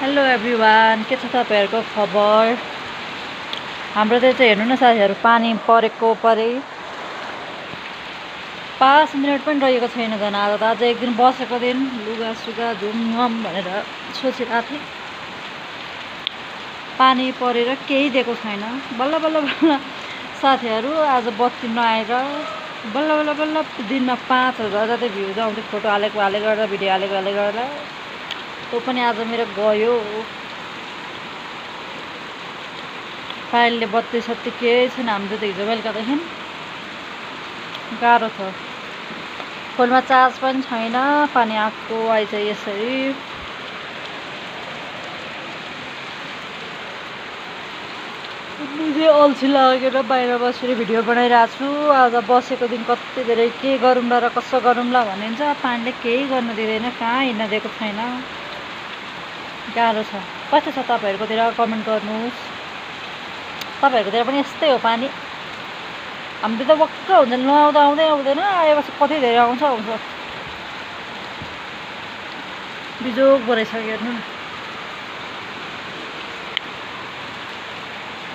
Hello everyone, के छ तपाईँहरूको खबर? हाम्रो चाहिँ हेर्नु न साथीहरू, पानी परेको परे 5 मिनट पनि रहेको छैन। झन् आज एक दिन बसेको दिन लुगा सुगा धुम भनेर सोचिरहेको थिएँ। पानी परेर केही दिएको छैन। बल्ल बल्ल बल्ल साथीहरू आज बत्ती नआएर बल्ल बल्ल बल्ल दिनमा 5000 जति भ्युज आउँथ्यो। फोटो हालेको गरेर भिडियो हालेको गरेर त्यो पनि आज मेरो गयो। फाइलले बत्ती सत्ती केही छैन हाम्रो त। हिजो बेलुकादेखि गाह्रो छ। फोनमा चार्ज पनि छैन। पानी आएको आइज यसरी। मुझे अल्छी लागेर बाहिर बसेर भिडियो बनाइरहेको छु। आज बसेको दिन कति धेरै के गरौँला र कसो गरौँला भनिन्छ। पानीले केही गर्न दिँदैन, कहाँ हिँड्न दिएको छैन। गाह्रो छ। कस्तो छ तपाईँहरूकोतिर कमेन्ट गर्नुहोस्। तपाईँहरूकोतिर पनि यस्तै हो पानी? हाम्रो त वक्क हुन्छ, नुहाउँदा आउँदैन, आएपछि कति धेरै आउँछ। बिजोग भइसक्यो हेर्नु न।